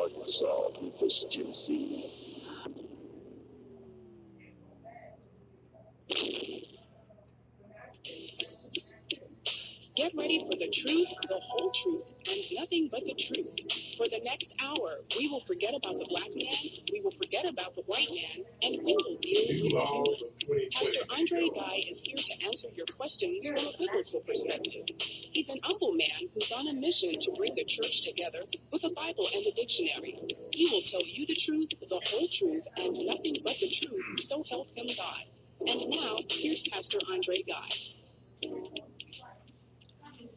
Arkansas, Memphis, Tennessee. Get ready for the truth, the whole truth, and nothing but the truth. For the next hour, we will forget about the black man, we will forget about the white man, and we will deal with the human. Pastor Andre Guy is here to answer your questions from a biblical perspective. He's an humble man who's on a mission to bring the church together with a Bible and a dictionary. He will tell you the truth, the whole truth, and nothing but the truth, so help him God. And now, here's Pastor Andre Guy.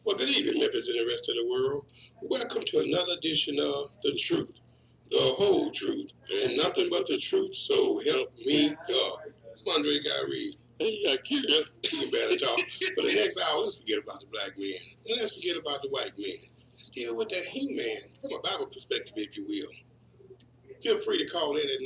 Well, good evening, Memphis and the rest of the world. Welcome to another edition of The Truth, the whole truth, and nothing but the truth, so help me God. I'm Andre Guy Reed. Hey, Kira. You better talk. For the next hour, let's forget about the black man, and let's forget about the white man. Let's deal with the human from a Bible perspective, if you will. Feel free to call in at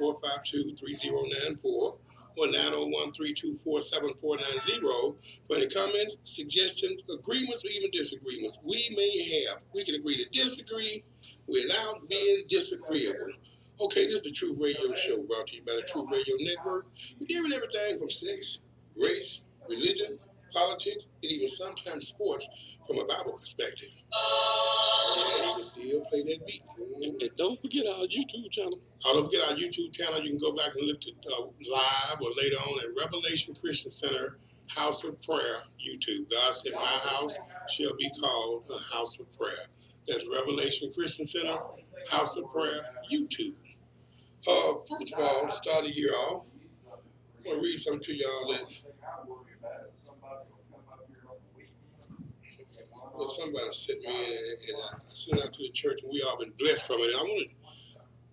901-452-3094. or 901-324-7490 for any comments, suggestions, agreements, or even disagreements we may have. We can agree to disagree without being disagreeable. Okay, this is the Truth Radio Show brought to you by the Truth Radio Network. We deal with everything from sex, race, religion, politics, and even sometimes sports from a Bible perspective. Yeah, you can still play that beat. And don't forget our YouTube channel. Don't forget our YouTube channel. You can go back and look at live or later on at Revelation Christian Center House of Prayer YouTube. God said, my house shall be called a house of prayer. That's Revelation Christian Center House of Prayer YouTube. First of all, to start the year off, I'm going to read something to y'all that somebody sent me and I sent out to the church, and we all been blessed from it. And I want to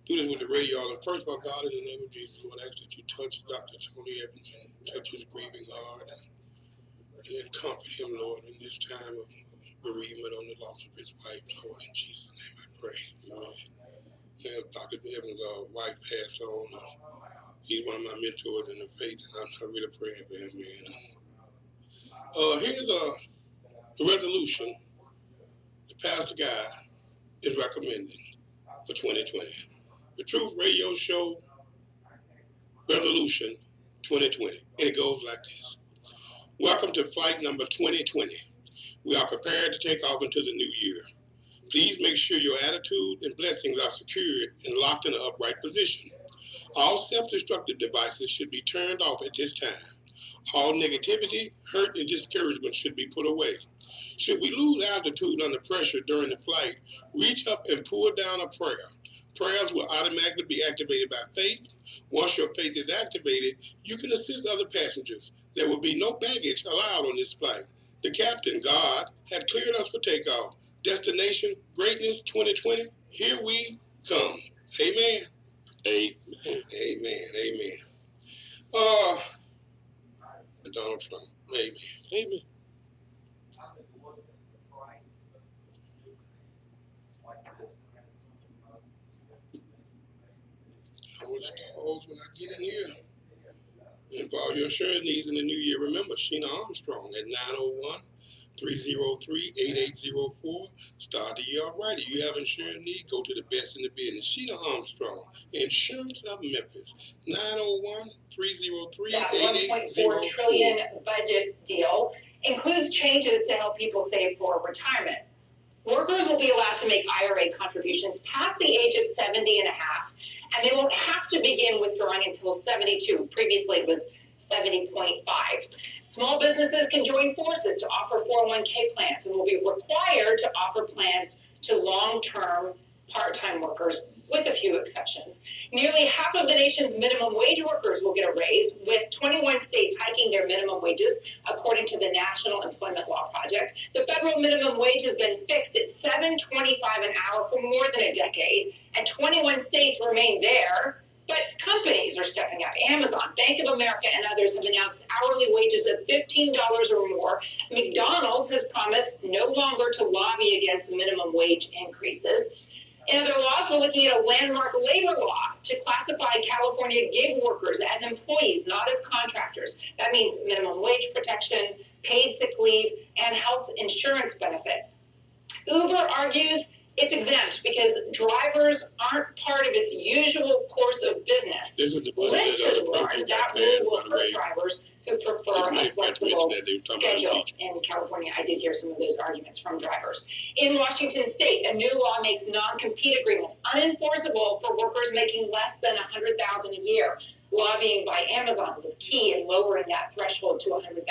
do this with the radio. And first of all, God, in the name of Jesus, Lord, I ask that you touch Dr. Tony Evans and touch his grieving heart and then comfort him, Lord, in this time of bereavement on the loss of his wife. Lord, in Jesus' name I pray. Amen. Yeah, Dr. Evans' wife passed on. He's one of my mentors in the faith, and I'm really praying for him, man. Here's the resolution the Pastor Guy is recommending for 2020. The Truth Radio Show Resolution 2020. And it goes like this. Welcome to flight number 2020. We are prepared to take off into the new year. Please make sure your attitude and blessings are secured and locked in an upright position. All self-destructive devices should be turned off at this time. All negativity, hurt, and discouragement should be put away. Should we lose altitude under pressure during the flight, reach up and pull down a prayer. Prayers will automatically be activated by faith. Once your faith is activated, you can assist other passengers. There will be no baggage allowed on this flight. The captain, God, had cleared us for takeoff. Destination, greatness 2020, here we come. Amen. Amen. Amen. Amen. Donald Trump. Amen. Amen. I want to pause when I get in here. And for all your insurance needs in the new year, remember Sheena Armstrong at 901-303-8804. Start the year all right. If you have insurance needs, go to the best in the business. Sheena Armstrong, Insurance of Memphis, 901-303-8804. That $1.4 trillion budget deal includes changes to help people save for retirement. Workers will be allowed to make IRA contributions past the age of 70 and a half, and they won't have to begin withdrawing until 72. Previously, it was 70.5. Small businesses can join forces to offer 401k plans and will be required to offer plans to long-term part-time workers, with a few exceptions. Nearly half of the nation's minimum wage workers will get a raise, with 21 states hiking their minimum wages, according to the National Employment Law Project. The federal minimum wage has been fixed at $7.25 an hour for more than a decade, and 21 states remain there. But companies are stepping up. Amazon, Bank of America, and others have announced hourly wages of $15 or more. McDonald's has promised no longer to lobby against minimum wage increases. In other laws, we're looking at a landmark labor law to classify California gig workers as employees, not as contractors. That means minimum wage protection, paid sick leave, and health insurance benefits. Uber argues It's exempt because drivers aren't part of its usual course of business. This is the Lyft budget has that the warned president that got rule passed, will by the hurt way. drivers who prefer a flexible schedule in California. I did hear some of those arguments from drivers. In Washington State, a new law makes non-compete agreements unenforceable for workers making less than $100,000 a year. Lobbying by Amazon was key in lowering that threshold to $100,000,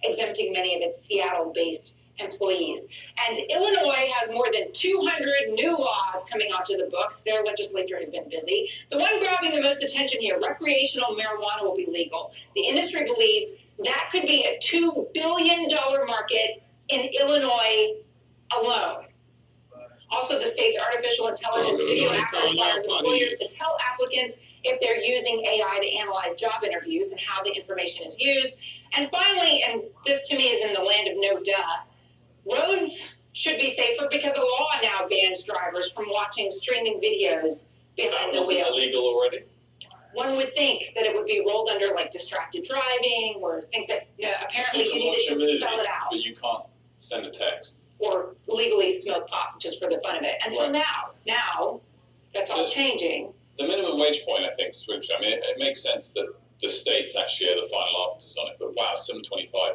exempting many of its Seattle-based employees. And Illinois has more than 200 new laws coming onto the books. Their legislature has been busy. The one grabbing the most attention here, recreational marijuana will be legal. The industry believes that could be a $2 billion market in Illinois alone. Also, the state's artificial intelligence video act requires employers to tell applicants if they're using AI to analyze job interviews and how the information is used. And finally, and this to me is in the land of no duh, roads should be safer because a law now bans drivers from watching streaming videos behind the wheel. Isn't illegal already? One would think that it would be rolled under like distracted driving or things that, apparently you needed to spell it out. But you can't send a text. Or legally smoke pot just for the fun of it. Until now, that's all changing. The minimum wage point, I think, switched. I mean, it makes sense that the states actually are the final arbiters on it, but wow, $7.25 for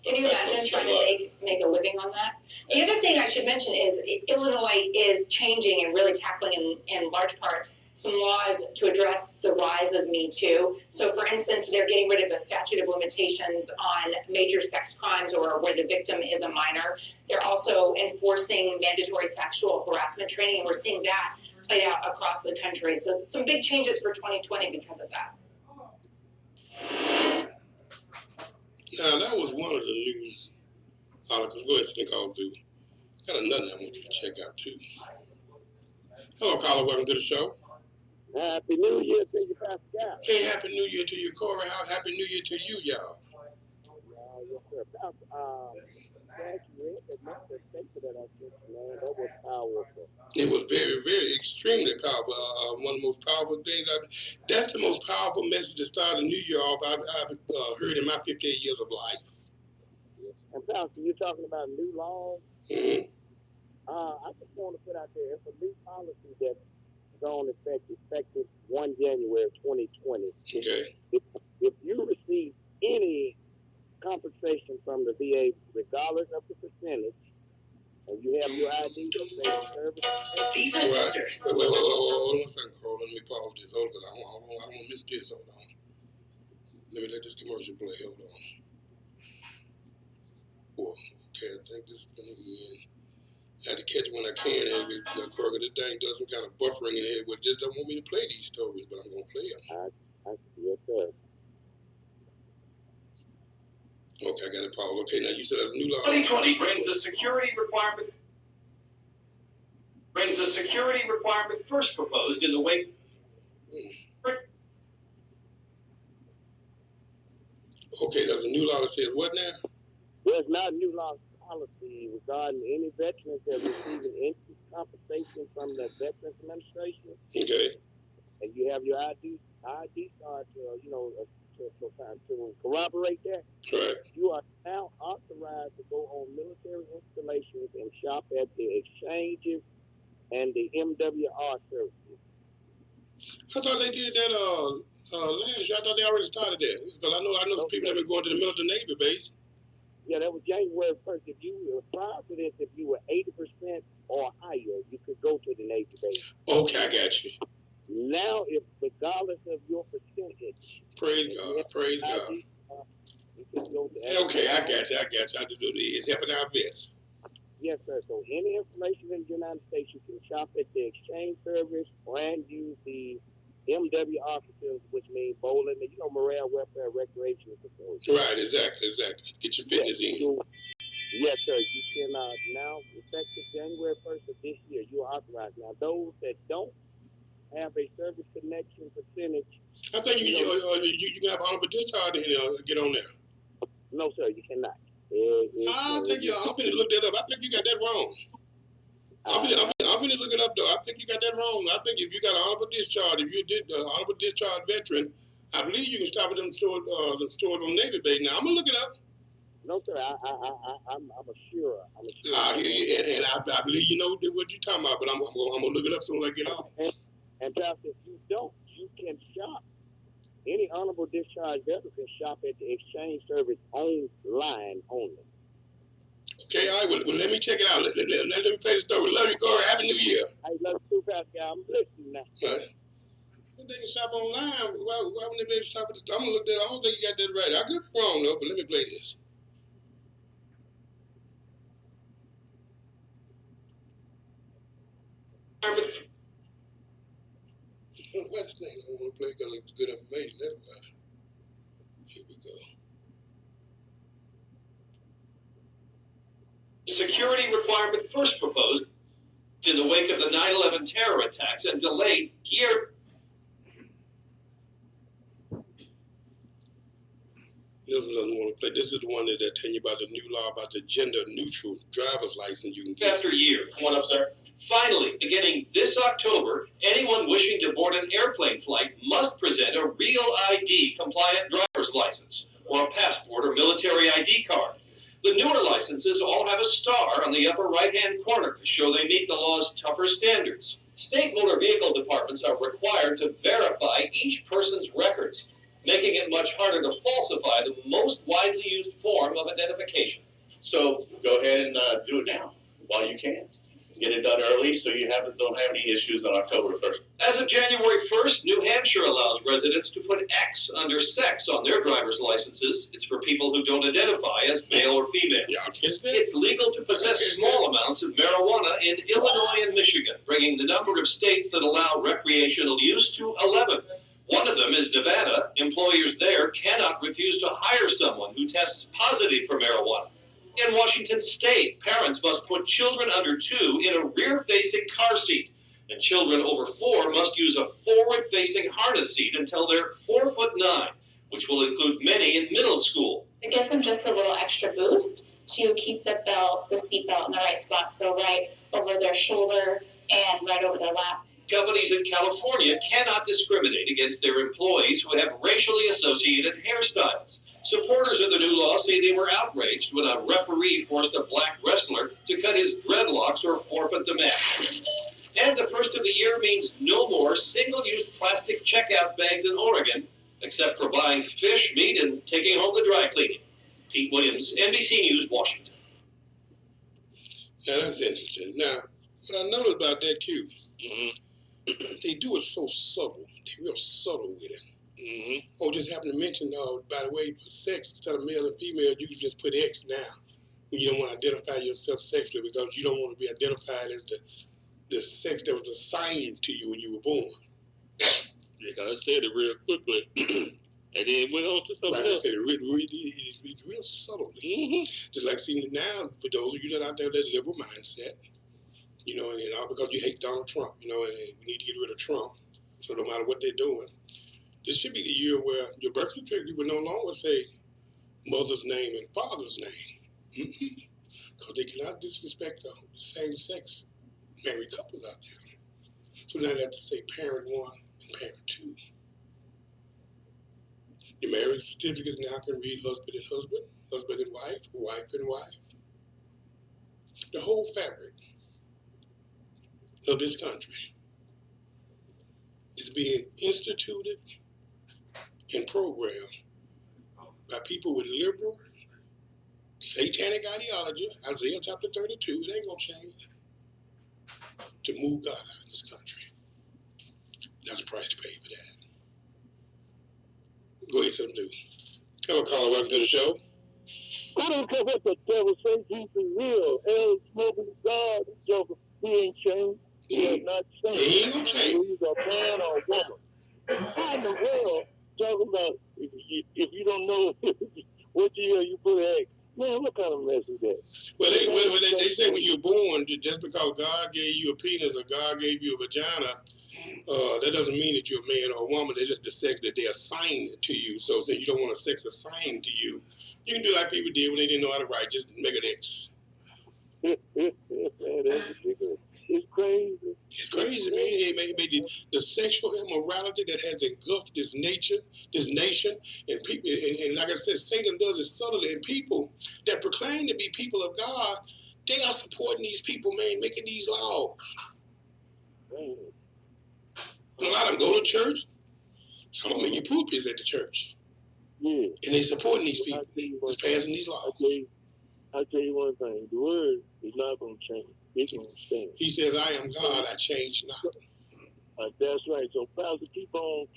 Can you imagine trying to make a living on that? The other thing I should mention is Illinois is changing and really tackling in large part some laws to address the rise of Me Too. So for instance, they're getting rid of the statute of limitations on major sex crimes or where the victim is a minor. They're also enforcing mandatory sexual harassment training, and we're seeing that played out across the country. So some big changes for 2020 because of that. Now, that was one of the news articles. Go ahead, sneak all through. Got another I want you to check out, too. Hello, caller. Welcome to the show. Happy New Year to you, Pascal. Hey, Happy New Year to you, Corey. Happy New Year to you, y'all. Yes, sir. Thank you. That was powerful. It was very, very extremely powerful. One of the most powerful things. That's the most powerful message to start a new year off I've heard in my 58 years of life. And Pastor, you're talking about new laws. Mm-hmm. I just want to put out there, it's a new policy that's going effective 1 January 2020. Okay. If you receive any compensation from the VA, regardless of the percentage, and you have your ID, service. These are sisters. Wait, hold on a second, Carl. Let me pause this. Hold on, because I don't want to miss this. Hold on. Let this commercial play. Hold on. Okay, I think this is going to end. I had to catch it when I can. And Kroger, this thing does some kind of buffering in it. It just don't want me to play these stories, but I'm going to play them. Yes, sir. Okay, I got it, Paul. Okay, now you said there's a new law. 2020 brings the security requirement first proposed in the wake. Okay, there's a new law that says what now? There's not a new law policy regarding any veterans that receiving any compensation from the Veterans Administration. Okay. And you have your ID card to corroborate that. Right. You are now authorized to go on military installations and shop at the exchanges and the MWR services. I thought they did that last year. I thought they already started that. Because I know some people that have been going to the military Navy base. Yeah, that was January 1st. If you were prior to this, if you were 80% or higher, you could go to the Navy base. Okay, I got you. Now, if regardless of your percentage, praise God. You can go to okay, I got you. I just do it's helping our vets. Yes, sir. So any information in the United States, you can shop at the exchange service and use the MWR facilities, which means bowling, morale, welfare, recreation facilities. Right, exactly. Get your fitness in. Yes, sir. You can now, effective January 1st of this year, you're authorized. Now, those that don't have a service connection percentage. I think you can have honorable discharge and get on there. No, sir, you cannot. I'm going to look that up. I think you got that wrong. I'm going to look it up, though. I think you got that wrong. I think if you got an honorable discharge, if you did an honorable discharge veteran, I believe you can stop at them stores on Navy base. Now, I'm going to look it up. No, sir. I'm a sure. I'm a sure. I hear you, and I believe you know what you're talking about, but I'm gonna look it up as soon as I get off. And Pastor, if you don't, you can shop. Any honorable discharge veteran can shop at the exchange service online only. Okay, all right. Well, let me check it out. Let me play the story. Love you, Corey. Happy New Year. I love you, Pastor. I'm listening now. Right. They can shop online. Why wouldn't they be able to shop at the? I'm gonna look that. I don't think you got that right. I could be wrong though, but let me play this. What's this thing? I want to play because it's good information. That's why. Here we go. Security requirement first proposed in the wake of the 9/11 terror attacks and delayed year. This one doesn't want to play. This is the one that they're telling you about the new law about the gender neutral driver's license you can get. After year. Come on up, sir. Finally, beginning this October, anyone wishing to board an airplane flight must present a real ID compliant driver's license or a passport or military ID card. The newer licenses all have a star on the upper right-hand corner to show they meet the law's tougher standards. State motor vehicle departments are required to verify each person's records, making it much harder to falsify the most widely used form of identification. So go ahead and do it now while you can. Get it done early so you don't have any issues on October 1st. As of January 1st, New Hampshire allows residents to put X under sex on their driver's licenses. It's for people who don't identify as male or female. It's legal to possess small amounts of marijuana in Illinois and Michigan, bringing the number of states that allow recreational use to 11. One of them is Nevada. Employers there cannot refuse to hire someone who tests positive for marijuana. In Washington State, parents must put children under 2 in a rear-facing car seat, and children over 4 must use a forward-facing harness seat until they're 4'9", which will include many in middle school. It gives them just a little extra boost to keep the seat belt in the right spot, so right over their shoulder and right over their lap. Companies in California cannot discriminate against their employees who have racially associated hairstyles. Supporters of the new law say they were outraged when a referee forced a black wrestler to cut his dreadlocks or forfeit the match. And the first of the year means no more single-use plastic checkout bags in Oregon, except for buying fish, meat, and taking home the dry cleaning. Pete Williams, NBC News, Washington. Now that's interesting. Now, what I noticed about that, Q, they do it so subtle. They're real subtle with it. Oh, just happened to mention, by the way, for sex, instead of male and female, you can just put X now. You don't want to identify yourself sexually because you don't want to be identified as the sex that was assigned to you when you were born. Yeah, I said it real quickly. And then went on to something else. I said it real subtly. Just like seeing now, for those of you that out there that liberal mindset, and all because you hate Donald Trump, and we need to get rid of Trump. So no matter what they're doing, this should be the year where your birth certificate would no longer say mother's name and father's name. Because they cannot disrespect the same sex married couples out there. So now they have to say parent 1 and parent 2. Your marriage certificates now can read husband and husband, husband and wife and wife. The whole fabric of this country is being instituted and programmed by people with liberal, satanic ideology, Isaiah chapter 32, it ain't gonna change, to move God out of this country. That's a price to pay for that. Go ahead, something do. Hello, caller, welcome to the show. I don't care what the devil says, Jesus is real. Hell, smoking God, Joker, he ain't changed. He has not changed. He ain't gonna change. He's a man or a woman. How in the world talking about if you don't know what year you put X? Man, what kind of mess is that? Well, they say when you're born, just because God gave you a penis or God gave you a vagina, that doesn't mean that you're a man or a woman. That's just the sex that they assign to you. So since you don't want a sex assigned to you, you can do like people did when they didn't know how to write, just make an X. Man, that's ridiculous. It's crazy. It's crazy, man. It made the sexual immorality that has engulfed this nation, and people. And like I said, Satan does it subtly. And people that proclaim to be people of God, they are supporting these people, man, making these laws. And a lot of them go to church. Some of them in your pulpits at the church. Yeah. And they supporting these people. It's passing these laws. I'll tell you one thing. The word is not going to change. It's going to stand. He says, I am God, I change not. That's right. So, Pastor, keep on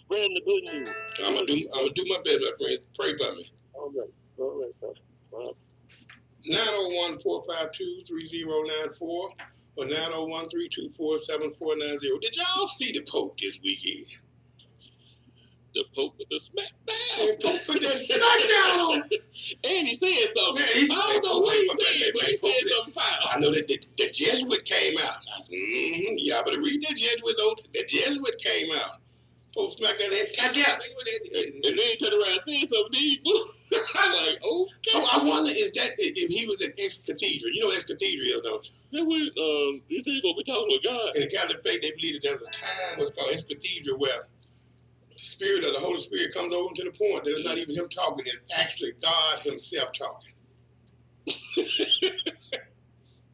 spreading the good news. I'm gonna do my best, my friend. Pray for me. All right, Pastor. 901-452-3094 or 901-324-7490. Did y'all see the Pope this weekend? The Pope with the smackdown. The Pope put that smackdown on. And he said something. Man, I don't know what he said, but he said something foul. I know that the Jesuit came out. I said, y'all better read that Jesuit though. The Jesuit came out. Pope smacked that head. Tap. And then he turned around and said something. I'm like, okay. Oh, I wonder if he was at ex-cathedral. You know what ex-cathedral is, don't you? He said he's going to be talking with God. In the Catholic faith, they believe that there's a time what's called ex-cathedral where the Spirit of the Holy Spirit comes over to the point that it's not even him talking, it's actually God himself talking.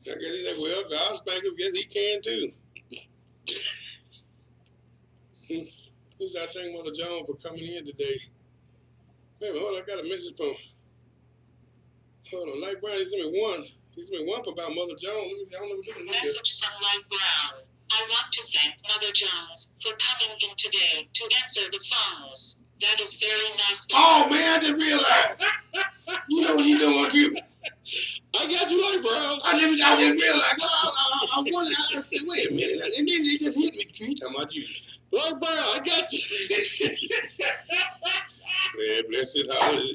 So I guess he said, well, God spankers, guess he can too. Who's that thing, Mother Joan, for coming in today? Wait a minute, hold on, I got a message from. Hold on, Light Brown, he sent me one. He sent me one about Mother Joan. Let me see, I don't know what this Message from Light Brown. I want to thank Mother Jones for coming in today to answer the phones. That is very nice. Oh, man, I just realized. You know what he doing, you? I got you, Light Brown. I just realized. I wanted, I said, wait a minute. And then they just hit me. You talking about you? Light Brown, I got you. Man, bless it.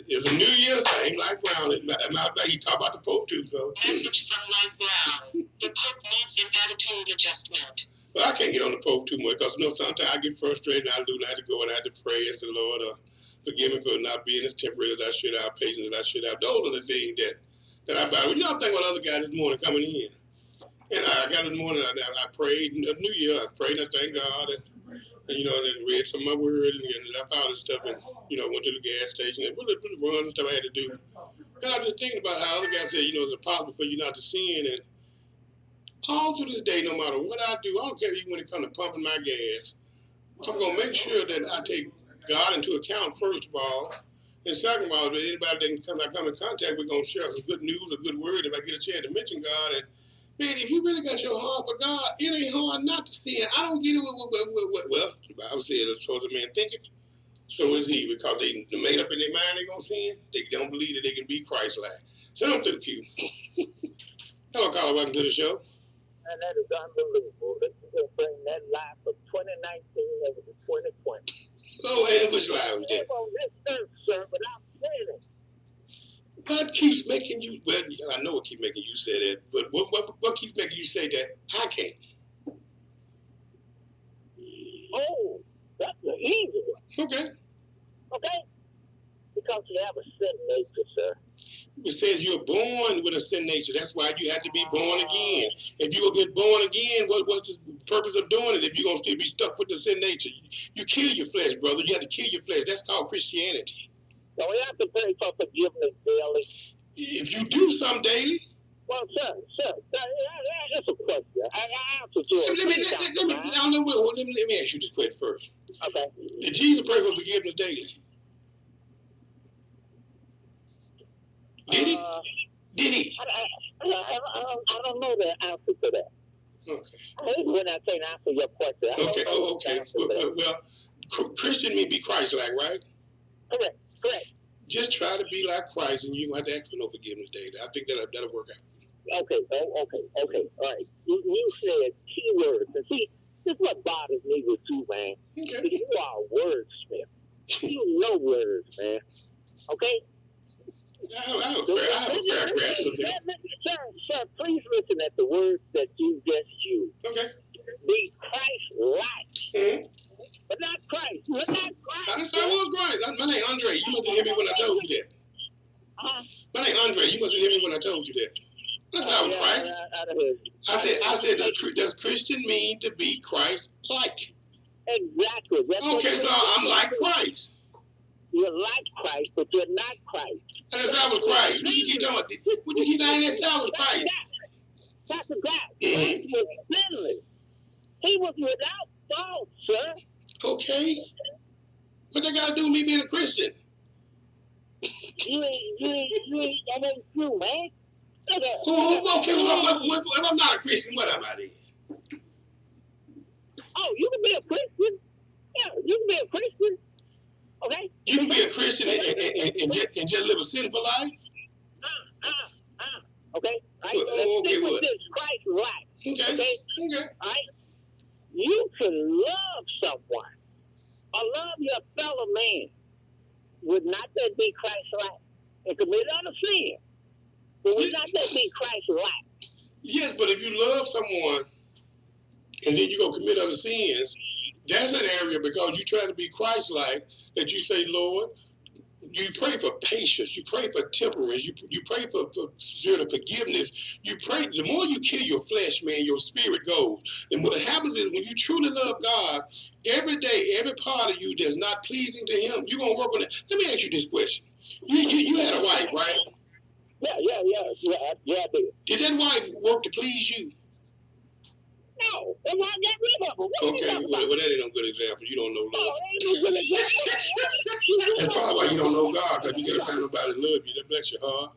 It's a New Year's thing, Light Brown. He talked about the Pope too, so. Message from Light Brown. The Pope needs an attitude adjustment. Well, I can't get on the Pope too much because, sometimes I get frustrated and I do have to go and I have to pray and say, Lord, forgive me for not being as temperate as I should have, patient as I should have. Those are the things that I battle. I'm thinking about the other guy this morning coming in. And I got in the morning, I prayed, New Year, I prayed and I thanked God and then read some of my word and left out and stuff and, went to the gas station and really runs and stuff I had to do. And I was just thinking about how other guys said, it's impossible for you not to sin. And all through this day, no matter what I do, I don't care even when it comes to pumping my gas, I'm going to make sure that I take God into account, first of all. And second of all, anybody that I come in contact with, going to share some good news, a good word, if I get a chance to mention God. And man, if you really got your heart for God, it ain't hard not to sin. I don't get it. Well, the Bible said, so as a man thinketh, so is he. Because they made up in their mind they're going to sin. They don't believe that they can be Christ-like. Send them to the pew. Hello, caller. Welcome to the show. And that is unbelievable. This is going to bring that life from 2019 over to 2020. Oh, and which life is that? On this earth, sir, but I'm saying it. What keeps making you, well, I know what keeps making you say that, but what keeps making you say that I can't? Oh, that's an easy one. Okay. Because you have a sin nature, sir. It says you're born with a sin nature. That's why you have to be born again. If you're going to get born again, what's the purpose of doing it if you're going to still be stuck with the sin nature? You kill your flesh, brother. You have to kill your flesh. That's called Christianity. So we have to pray for forgiveness daily. If you do something daily. Well, sir, that's a question. I answer to it. Let me ask you this question first. Okay. Did Jesus pray for forgiveness daily? Did he? Did he? I don't know the answer to that. Okay. I hate when I can't answer your question. Okay. Well, Christian means be Christ-like, right? Correct. Just try to be like Christ, and you don't have to ask for no forgiveness daily. I think that'll work out. Okay. All right. You said keywords. And see, this is what bothers me with you, man. Okay. You are a wordsmith. You know words, man. Okay? I have a fair grasp of that. Sir, please listen at the words that you just used. Okay. Be Christ-like. Mm-hmm. But not Christ. You're not Christ. I didn't say I was Christ. My name Andre. You must have heard me when I told you that. My name Andre. You must have heard me when I told you that. That's how I was Christ. I said, does Christian mean to be Christ-like? Exactly. Okay, so I'm like Christ. You're like Christ, but you're not Christ. And that's I was Christ. What you keep talking about? What you keep saying that I was Christ? That's a guy. Christ was sinless. He was without fault, sir. Okay. What they got to do with me being a Christian? You ain't, that ain't true, man. Okay, if I'm not a Christian, what am I then? Oh, you can be a Christian. Yeah, you can be a Christian. Okay? You can be a Christian and just live a sinful life? Okay? Right? Let's stick with this Christ life. Okay? All right? You can love someone or love your fellow man. Would not that be Christ-like? And commit other sin. But would not that be Christ-like? Yes, but if you love someone and then you go commit other sins, that's an area because you're trying to be Christ-like that you say, Lord, you pray for patience, you pray for temperance, you pray for spirit of forgiveness. You pray, the more you kill your flesh, man, your spirit goes. And what happens is when you truly love God, every day, every part of you that's not pleasing to him, you're going to work on it. Let me ask you this question. You had a wife, right? Yeah, I did. Did that wife work to please you? No, that's why I got rid of her. Okay, well, that ain't no good example. You don't know love. No, ain't no good example. That's probably why you don't know God, because you gotta find nobody to love you. That bless your heart.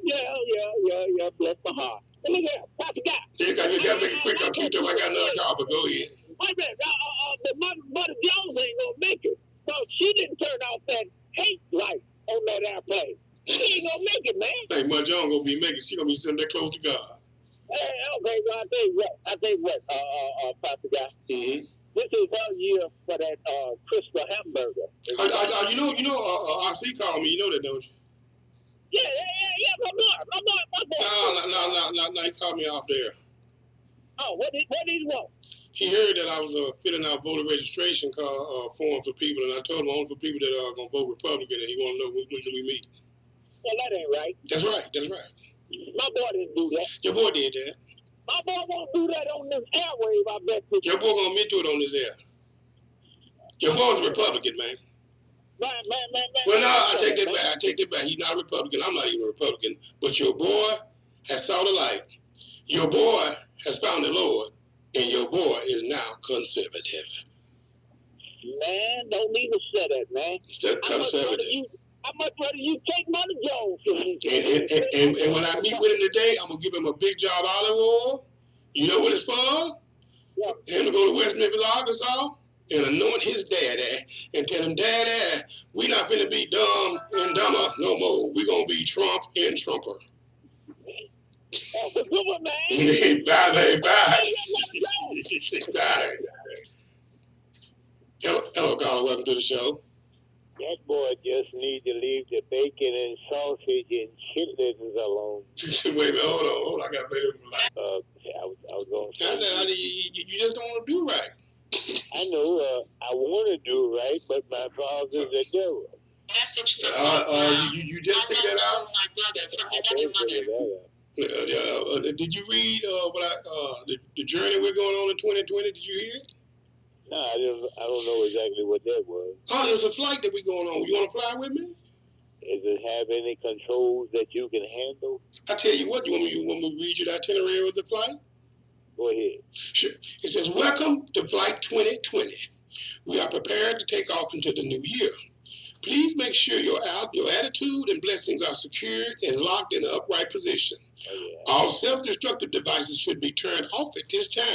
Yeah, bless my heart. Let me get Pastor Guy. You gotta make it quick. I'll keep them. I got another call, but go ahead. Wait a minute. The Mother Jones ain't gonna make it. So she didn't turn off that hate light on that airplane. She ain't gonna make it, man. Hey, Mother Jones gonna be making. She gonna be sitting there close to God. Okay, well, I tell you what, Pastor Guy. Mm-hmm. This is her year for that Crystal hamburger. You know, RC called me. You know that, don't you? Yeah, my boy. No, he called me off there. Oh, what did he want? He heard that I was filling out voter registration form for people, and I told him only for people that are going to vote Republican, and he want to know when can we meet. Well, that ain't right. That's right. My boy didn't do that. Your boy did that. My boy won't do that on this airwave, I bet you. Your boy gonna admit to it on this air. Your boy's a Republican, man. Man. Well, no, I take that back. He's not a Republican. I'm not even a Republican. But your boy has saw the light. Your boy has found the Lord. And your boy is now conservative. Man, don't even say that, man. Conservative. How much rather you take Mother Jones? And when I meet with him today, I'm going to give him a big job olive oil. You know what it's for? Yeah. Him to go to West Memphis, Arkansas, and anoint his daddy and tell him, Daddy, we not going to be dumb and dumber no more. We're going to be Trump and Trumper. Good one, man. Bye. Bye. Hello, Carl. Welcome to the show. That boy just need to leave the bacon and sausage and chitlins alone. Wait a minute, hold on. I got to play this one. I was going to say. You just don't want to do right. I know. I want to do right, but my father's a devil. You just picked that out? I did figure that out. Did you read the journey we're going on in 2020? Did you hear it? No, I don't know exactly what that was. Oh, there's a flight that we're going on. You want to fly with me? Does it have any controls that you can handle? I tell you what, you want me to read you the itinerary of the flight? Go ahead. Sure. It says, welcome to Flight 2020. We are prepared to take off into the new year. Please make sure your attitude and blessings are secured and locked in an upright position. Oh, yeah. All self-destructive devices should be turned off at this time.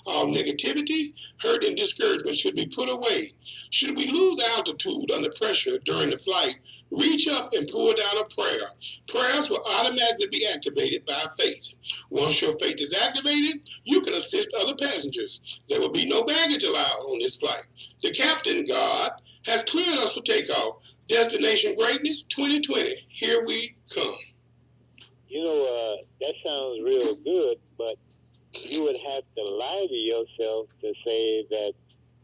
All negativity, hurt, and discouragement should be put away. Should we lose altitude under pressure during the flight, reach up and pull down a prayer. Prayers will automatically be activated by faith. Once your faith is activated, you can assist other passengers. There will be no baggage allowed on this flight. The captain, God, has cleared us for takeoff. Destination Greatness 2020. Here we come. You know, that sounds real good, but you would have to lie to yourself to say that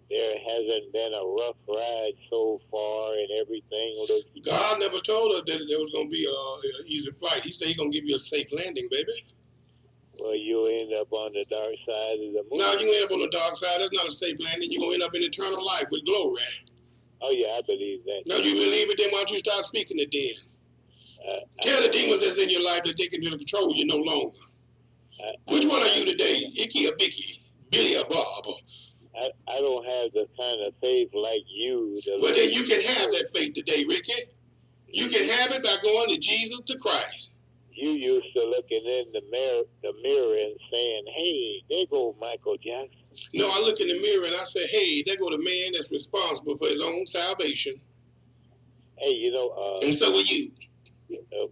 there hasn't been a rough ride so far and everything looks... God never told us that there was going to be an easy flight. He said he's going to give you a safe landing, baby. Well, you end up on the dark side of the moon. No, you end up on the dark side. That's not a safe landing. You're going to end up in eternal life with glory. Oh, yeah, I believe that. No, you believe it, then why don't you start speaking it then? Tell the demons that's in your life that they can control you no longer. Which one are you today? Icky or Bicky? Billy or Bob? I don't have the kind of faith like you. Well, then you can have that faith today, Ricky. You can have it by going to Jesus the Christ. You used to looking in the mirror and saying, hey, there go Michael Jackson. No, I look in the mirror and I say, hey, there go the man that's responsible for his own salvation. Hey, you know... and so are you.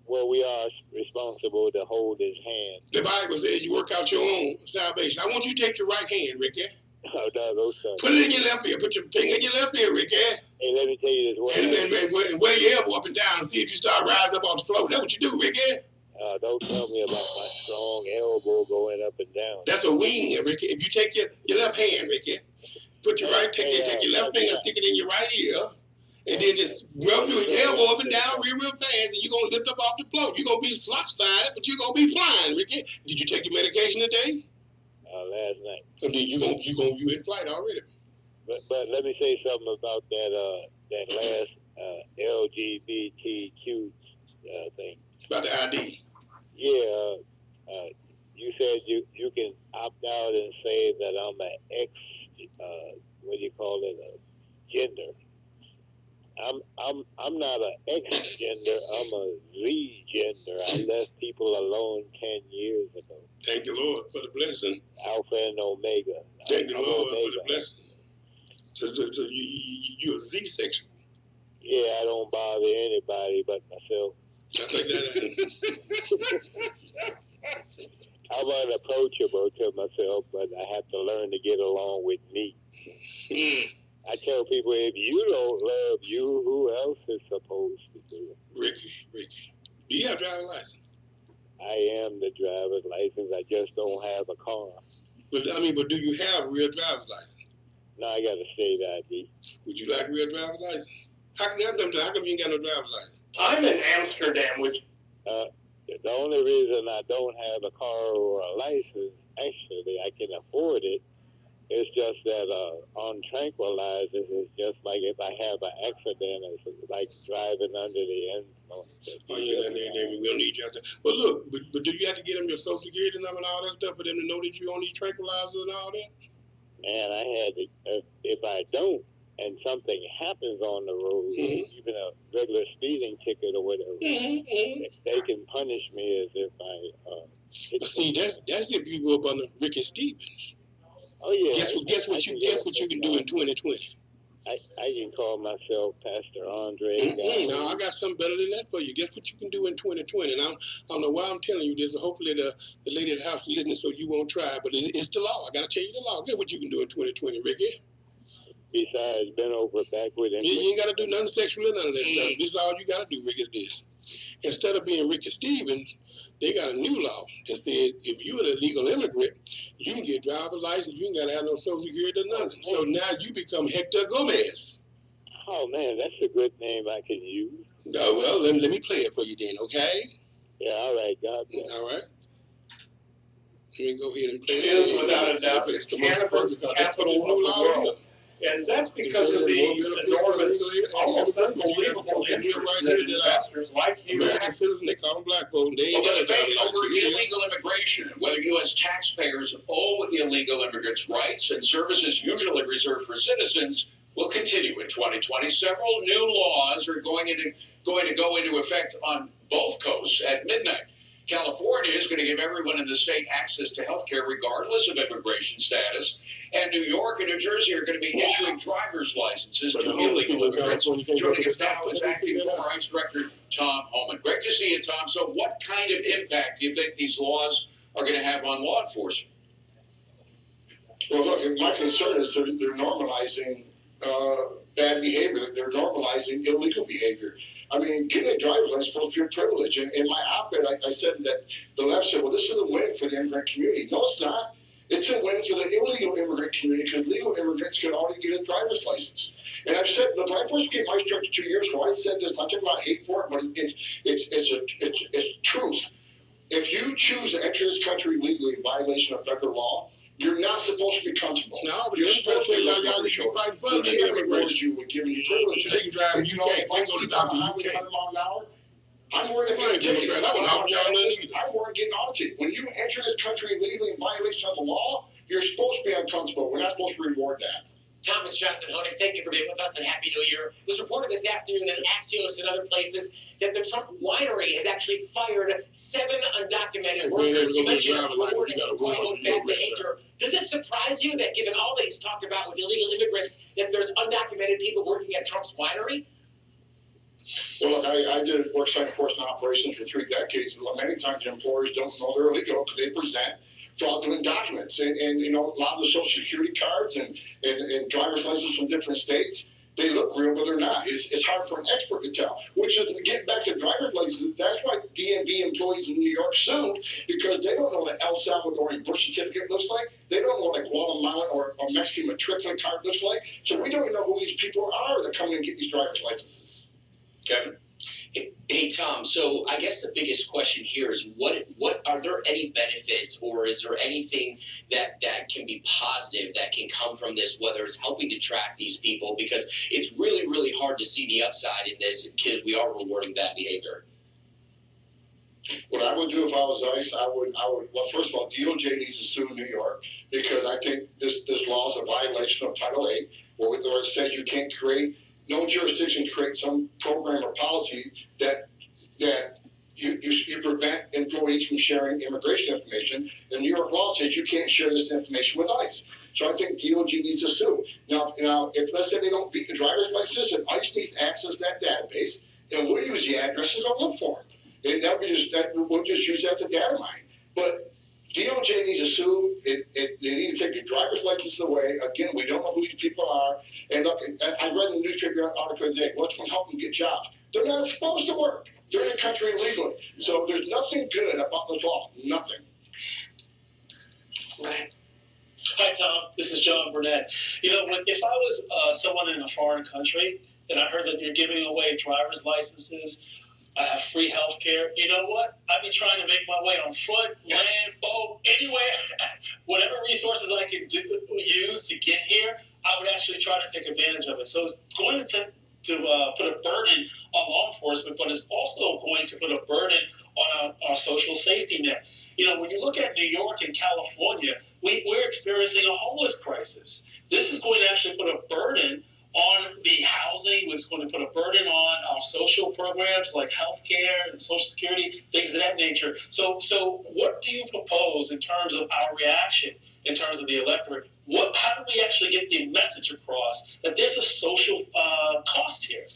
Well, we are responsible to hold his hand. The Bible says you work out your own salvation. I want you to take your right hand, Ricky. Oh, no, sir. Put it in your left ear. Put your finger in your left ear, Ricky. Hey, let me tell you this one. And wear your elbow up and down and see if you start rising up off the floor. That's what you do, Ricky. Don't tell me about my strong elbow going up and down. That's a wing, Ricky. If you take your left hand, Ricky, put your take your left finger, stick it in your right ear, and then just rub your elbow up and down real fast, and you're going to lift up off the floor. You're going to be slop-sided, but you're going to be flying, Ricky. Did you take your medication today? Last night. And then you in flight already. But let me say something about that last LGBTQ thing. About the ID. Yeah, you said you can opt out and say that I'm an X, what do you call it, a gender. I'm not an X gender. I'm a Z gender. I left people alone 10 years ago. Thank the Lord for the blessing. Alpha and Omega. Thank the Lord for the blessing. So you're a Z-sexual. Yeah, I don't bother anybody but myself. I think that. I'm unapproachable to myself, but I have to learn to get along with me. I tell people, if you don't love you, who else is supposed to do it? Ricky, do you have a driver's license? I am the driver's license. I just don't have a car. But do you have a real driver's license? No, I got a state ID. Would you like a real driver's license? How come you ain't got no driver's license? I'm in Amsterdam, which... The only reason I don't have a car or a license, actually, I can afford it. It's just that on tranquilizers, it's just like if I have an accident, it's like driving under the influence. Oh, yeah, then we'll need you out there. Well, look, but do you have to get them your social security number and all that stuff for them to know that you're on these tranquilizers and all that? Man, I had to, if I don't, and something happens on the road, even a regular speeding ticket or whatever, they can punish me as if I... But see, that's if you go up under Ricky Stevens. Oh yeah. Guess what you can do in 2020? I can call myself Pastor Andre. No, I got something better than that for you. Guess what you can do in 2020? And I don't know why I'm telling you this. Hopefully the lady at the house is listening so you won't try. But it's the law. I got to tell you the law. Guess what you can do in 2020, Ricky? Besides bend over backward and... You ain't got to do nothing sexual or none of that stuff. This is all you got to do, Ricky, is this. Instead of being Ricky Stevens, they got a new law that said if you're an illegal immigrant, you can get driver's license, you ain't got to have no social security or nothing. So now you become Hector Gomez. Oh, man, that's a good name I can use. No, well, let me play it for you then, okay? Yeah, all right, God bless. All right. Let me go ahead and play it. It is without a doubt the cannabis capital of the world. And that's because of the enormous, almost unbelievable interest that investors like you American citizens, they call them black folks. They ain't got a debate driver's over license. illegal immigration and whether U.S. taxpayers owe illegal immigrants rights and services usually reserved for citizens will continue in 2020. Several new laws are going to go into effect on both coasts at midnight. California is going to give everyone in the state access to health care regardless of immigration status. And New York and New Jersey are going to be issuing driver's licenses to illegal immigrants. Joining us now is acting former ICE Director Tom Homan. Great to see you, Tom. So what kind of impact do you think these laws are going to have on law enforcement? Well, look, my concern is they're normalizing bad behavior, that they're normalizing illegal behavior. I mean, getting a driver's license is supposed to be a privilege. And in my op-ed, I said that the left said, well, this is a win for the immigrant community. No, it's not. It's a win for the illegal immigrant community because legal immigrants can already get a driver's license. And I've said, look, when I first became vice director 2 years ago, I said this, I'm talking about hate for it, but it's truth. If you choose to enter this country legally in violation of federal law, you're not supposed to be comfortable. No, but you're you're supposed to y'all need to be fighting for they the reward immigration. you with giving you privileges. They can drive in You UK. know, They if I can go to speed doctor down in the highway UK. 100 miles an hour, I'm worried Right, about ticket. Democrat, I wouldn't help y'all none either. I'm worried getting audited. When you enter this country legally in violation of the law, you're supposed to be uncomfortable. We're not supposed to reward that. Thomas Jonathan Honig, thank you for being with us and Happy New Year. It was reported this afternoon in Axios and other places that the Trump winery has actually fired 7 undocumented workers. You mentioned reporting bad behavior. Does it surprise you that given all that he's talked about with illegal immigrants, that there's undocumented people working at Trump's winery? Well, look, I did work site enforcement operations for 3 decades. Many times employers don't know they're illegal because they present fraudulent documents. And you know, a lot of the social security cards and driver's licenses from different states, they look real, but they're not. It's hard for an expert to tell. Which is, getting back to driver's licenses, that's why DMV employees in New York sued, because they don't know what an El Salvadorian birth certificate looks like. They don't know what a Guatemalan or a Mexican matriculate card looks like. So we don't even know who these people are that come in and get these driver's licenses. Kevin? Hey, Tom, so I guess the biggest question here is what are there any benefits, or is there anything that can be positive that can come from this, whether it's helping to track these people, because it's really, really hard to see the upside in this because we are rewarding bad behavior. What I would do if I was ICE, I would well, first of all, DOJ needs to sue New York, because I think this law is a violation of Title VIII, where it says you can't create, no jurisdiction create some program or policy that you prevent employees from sharing immigration information. The New York law says you can't share this information with ICE. So I think DOJ needs to sue. Now, if let's say they don't beat the driver's license, and ICE needs to access that database, and we'll use the addresses and look for them. And we'll just use that as a data mine. But DOJ needs to sue. They need to take the driver's license away. Again, we don't know who these people are. And look, I read in the newspaper article today, what's going to help them get jobs? They're not supposed to work. They're in the country illegally. So there's nothing good about this law. Nothing. Right. Hi, Tom. This is John Burnett. You know, if I was someone in a foreign country and I heard that you're giving away driver's licenses, I have free health care, you know what? I'd be trying to make my way on foot, land, boat, anywhere, whatever resources I can use to get here, I would actually try to take advantage of it. So it's going to put a burden on law enforcement, but it's also going to put a burden on our social safety net. You know, when you look at New York and California, we're experiencing a homeless crisis. This is going to actually put a burden on the housing. It's going to put a burden on our social programs like healthcare and Social Security, things of that nature. So what do you propose in terms of our reaction, in terms of the electorate? How do we actually get the message across that there's a social cost here?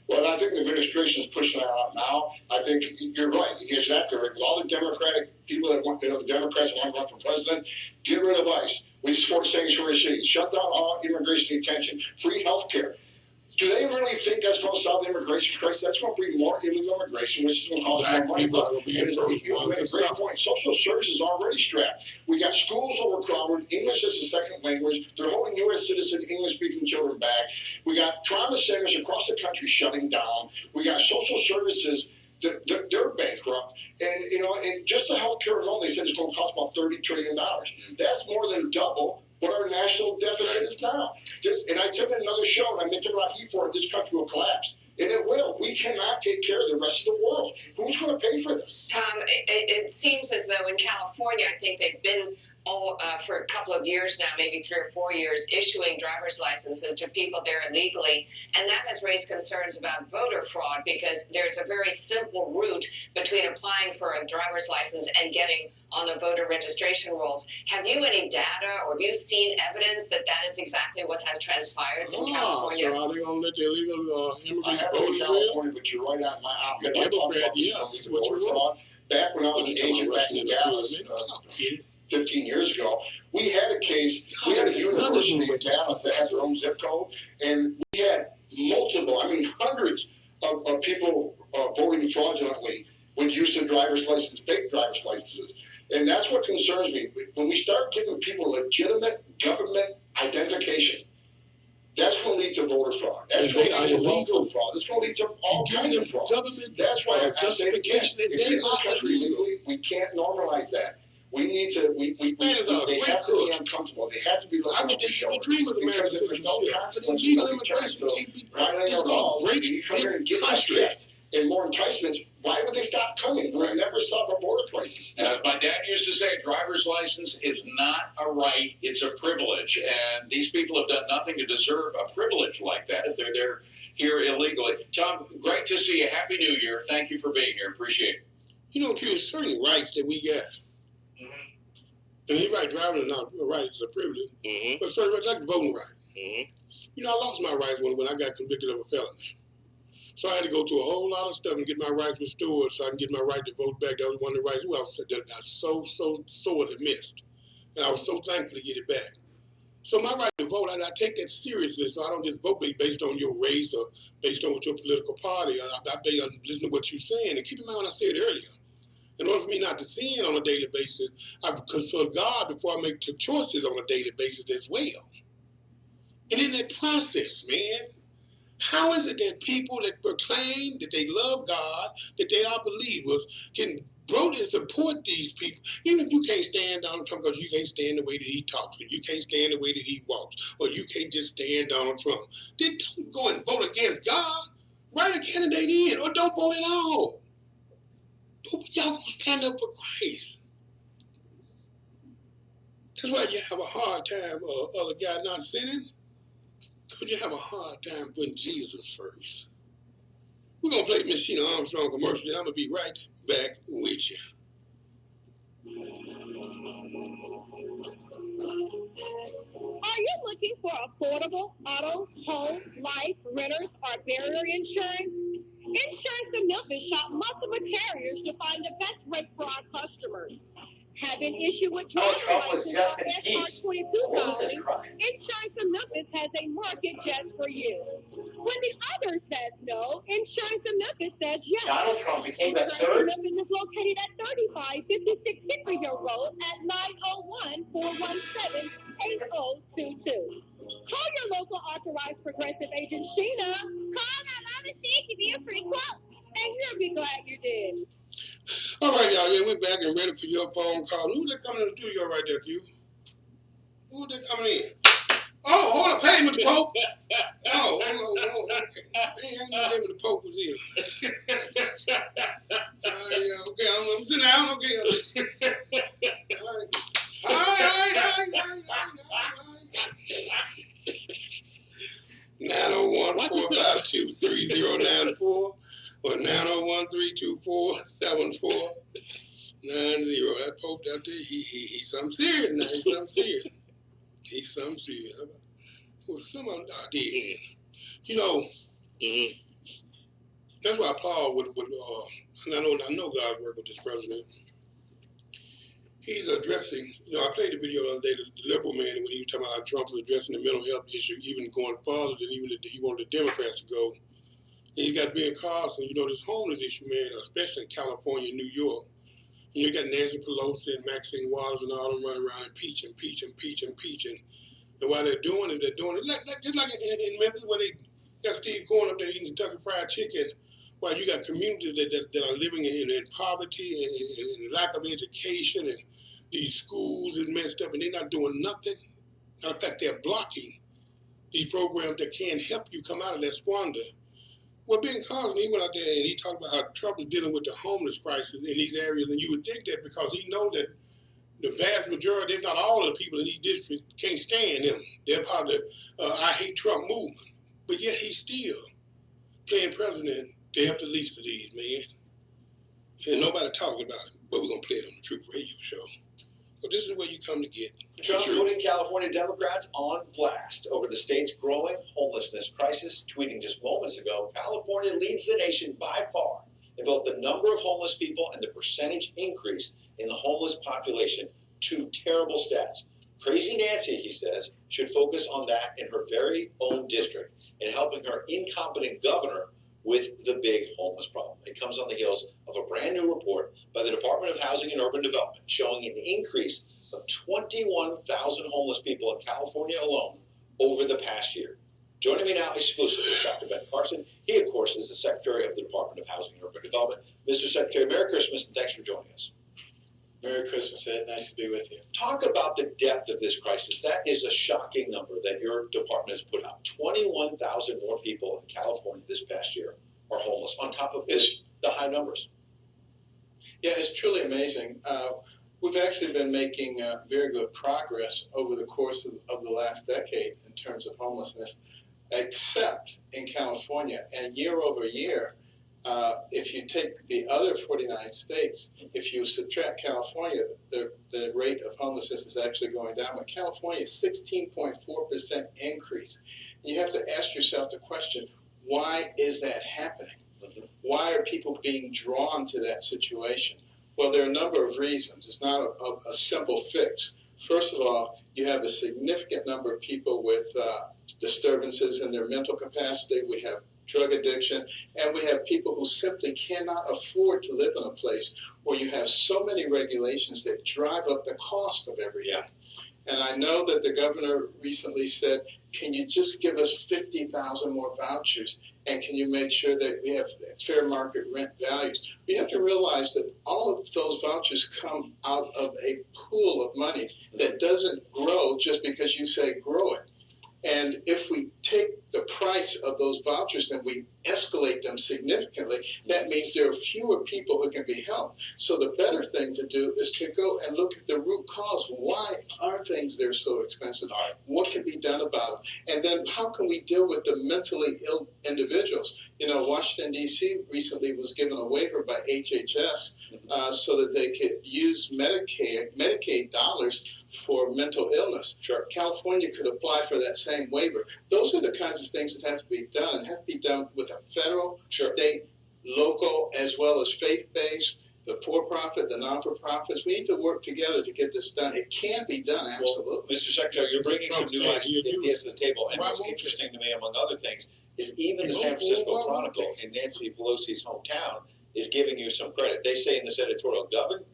Well, I think the administration is pushing that out now. I think you're right. You're exactly right. With all the Democratic people that want, the Democrats that want to run for president, get rid of ICE. We support sanctuary cities. Shut down all immigration detention. Free health care. Do they really think that's going to solve the immigration crisis? That's going to bring more illegal immigration, which is going to cost more money. You made a great point. Social services are already strapped. We got schools overcrowded. English is a second language. They're holding U.S. citizen English-speaking children back. We got trauma centers across the country shutting down. We got social services. They're bankrupt. And, you know, and just the health care alone, they said it's going to cost about $30 trillion. That's more than double what our national deficit is now. And I said in another show, and I mentioned Rocky for it, this country will collapse. And it will. We cannot take care of the rest of the world. Who's going to pay for this? Tom, it seems as though in California, I think they've been for a couple of years now, maybe 3 or 4 years, issuing driver's licenses to people there illegally. And that has raised concerns about voter fraud, because there's a very simple route between applying for a driver's license and getting on the voter registration rolls. Have you any data, or have you seen evidence that that is exactly what has transpired in California? So are they going to let the illegal immigrants vote in California, but you're right on my op-ed. That's what you're wrong. Back when I was an agent back in Dallas, 15 years ago, we had a case, we had a university in Dallas that had their own zip code, and we had multiple, hundreds of people voting fraudulently with use of driver's license, fake driver's licenses. And that's what concerns me. When we start giving people legitimate government identification, That's going to lead to voter fraud. That's going to lead to welfare fraud. That's going to lead to all kinds of fraud. That's why I say it again. If you're in this country illegally, we can't normalize that. We need to. They have to be uncomfortable. They have to be looking over the shoulder. Because if there's no consequences, no deterrence, no violating our laws, and you come here and get my shit and more enticements, why would they stop coming? We'll never solve our border crisis. As my dad used to say, a driver's license is not a right, it's a privilege. And these people have done nothing to deserve a privilege like that if they're here illegally. Tom, great to see you. Happy New Year. Thank you for being here. Appreciate it. You know, there's certain rights that we got. And he right, driving is not a right, it's a privilege. But certain rights, like the voting right. You know, I lost my rights when I got convicted of a felony. So I had to go through a whole lot of stuff and get my rights restored so I can get my right to vote back. That was one of the rights I so sorely missed. And I was so thankful to get it back. So my right to vote, I take that seriously, so I don't just vote based on your race or based on what your political party. I listen to what you're saying. And keep in mind what I said earlier. In order for me not to sin on a daily basis, I consult God before I make choices on a daily basis as well. And in that process, man, how is it that people that proclaim that they love God, that they are believers, can vote and support these people, even if you can't stand Donald Trump because you can't stand the way that he talks, and you can't stand the way that he walks, or you can't just stand Donald Trump? Then don't go and vote against God. Write a candidate in, or don't vote at all. But y'all gonna stand up for Christ. That's why you have a hard time other guy not sinning. Because you have a hard time putting Jesus first. We're going to play Miss Sheena Armstrong commercial, and I'm going to be right back with you. Are you looking for affordable auto, home, life, renters, or barrier insurance? Insurance of Memphis shop multiple carriers to find the best rate for our customers. Have an issue with driver's license or SR22 filing? Insurance of Memphis has a market just for you. When the other says no, Insurance of Memphis says yes. Donald Trump became a third. Insurance of Memphis is located at 3556 Hickory Hill Road at 901-417-8022. Call your local authorized progressive agent, Sheena. Call her mama said to be a free quote, and you'll be glad you did. All right, y'all. Yeah, we're back and ready for your phone call. Who's that coming in the studio right there, Q? Who's that coming in? Oh, hold up. Hey, Mr. Pope. Oh, okay. Hey, I knew that the Pope was here. Yeah, okay. I'm sitting down. Okay. All right. All right. 901-452-3094 or 901-324-7490. That Pope out there, he's something serious now. He's something serious. He's something serious. Well, some of them did. You know, that's why I applaud with and I know God's working with this president. He's addressing, I played the video the other day, the liberal man, when he was talking about how Trump was addressing the mental health issue, even going farther than even he wanted the Democrats to go. And you got Ben Carson, this homeless issue, man, especially in California and New York. And you got Nancy Pelosi and Maxine Waters and all them running around and peaching. And what they're doing is just like in Memphis, where they got Steve Cohen up there eating Kentucky Fried Chicken, while you got communities that are living in poverty and lack of education, and these schools is messed up, and they're not doing nothing. Matter of fact, they're blocking these programs that can help you come out of that squander. Well, Ben Carson, he went out there and he talked about how Trump is dealing with the homeless crisis in these areas, and you would think that because he knows that the vast majority, if not all of the people in these districts, can't stand him. They're part of the I Hate Trump movement. But yet he's still playing president to help the least of these, man. And nobody talks about it, but we're going to play it on the Truth Radio Show. So this is where you come to get Trump putting California Democrats on blast over the state's growing homelessness crisis, tweeting just moments ago, California leads the nation by far in both the number of homeless people and the percentage increase in the homeless population. Two terrible stats. Crazy Nancy, he says, should focus on that in her very own district and helping her incompetent governor with the big homeless problem. It comes on the heels of a brand new report by the Department of Housing and Urban Development showing an increase of 21,000 homeless people in California alone over the past year. Joining me now exclusively is Dr. Ben Carson. He, of course, is the Secretary of the Department of Housing and Urban Development. Mr. Secretary, Merry Christmas and thanks for joining us. Merry Christmas, Ed. Nice to be with you. Talk about the depth of this crisis. That is a shocking number that your department has put out. 21,000 more people in California this past year are homeless, on top of the high numbers. Yeah, it's truly amazing. We've actually been making very good progress over the course of the last decade in terms of homelessness, except in California. And year over year, if you take the other 49 states, if you subtract California, the rate of homelessness is actually going down. But California is 16.4% increase. And you have to ask yourself the question, why is that happening? Why are people being drawn to that situation? Well, there are a number of reasons. It's not a simple fix. First of all, you have a significant number of people with disturbances in their mental capacity. We have drug addiction, and we have people who simply cannot afford to live in a place where you have so many regulations that drive up the cost of everything. And I know that the governor recently said, can you just give us 50,000 more vouchers? And can you make sure that we have fair market rent values? We have to realize that all of those vouchers come out of a pool of money that doesn't grow just because you say grow it. And if we take the price of those vouchers and we escalate them significantly, that means there are fewer people who can be helped. So the better thing to do is to go and look at the root cause. Why are things there so expensive? What can be done about them? And then how can we deal with the mentally ill individuals? You know, Washington, D.C. recently was given a waiver by HHS so that they could use Medicaid dollars for mental illness. Sure. California could apply for that same waiver. Those are the kinds of things that have to be done. It has to be done with a federal, state, local, as well as faith-based, the for-profit, the non-for-profits. We need to work together to get this done. It can be done, absolutely. Well, Mr. Secretary, you're bringing some new ideas to the table. And what's interesting to me, among other things, is even the San Francisco Chronicle in Nancy Pelosi's hometown is giving you some credit. They say in this editorial,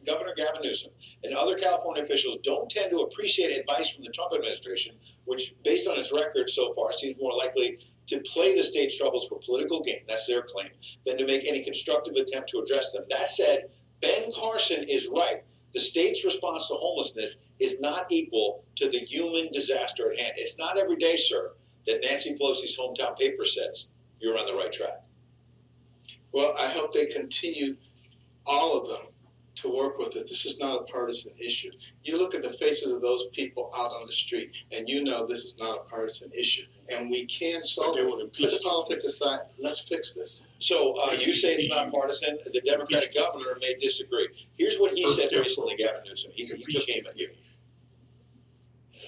Governor Gavin Newsom and other California officials don't tend to appreciate advice from the Trump administration, which, based on its record so far, seems more likely to play the state's troubles for political gain, that's their claim, than to make any constructive attempt to address them. That said, Ben Carson is right. The state's response to homelessness is not equal to the human disaster at hand. It's not every day, sir, that Nancy Pelosi's hometown paper says you're on the right track. Well, I hope they continue, all of them, to work with it. This is not a partisan issue. You look at the faces of those people out on the street, and you know this is not a partisan issue. And we can solve it. Put the politics aside. Let's fix this. So you say it's not partisan. The Democratic governor may disagree. Here's what he said recently, Gavin Newsom. He took aim at you.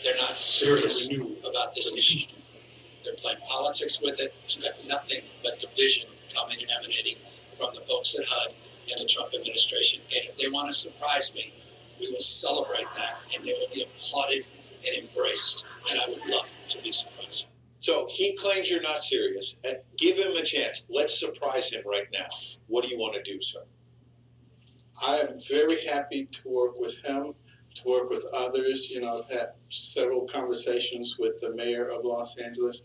They're not serious about this issue. They're playing politics with it. It's got nothing but division coming and emanating from the folks at HUD and the Trump administration. And if they want to surprise me, we will celebrate that, and they will be applauded and embraced. And I would love to be surprised. So he claims you're not serious. And give him a chance. Let's surprise him right now. What do you want to do, sir? I am very happy to work with him, to work with others. You know, I've had several conversations with the mayor of Los Angeles.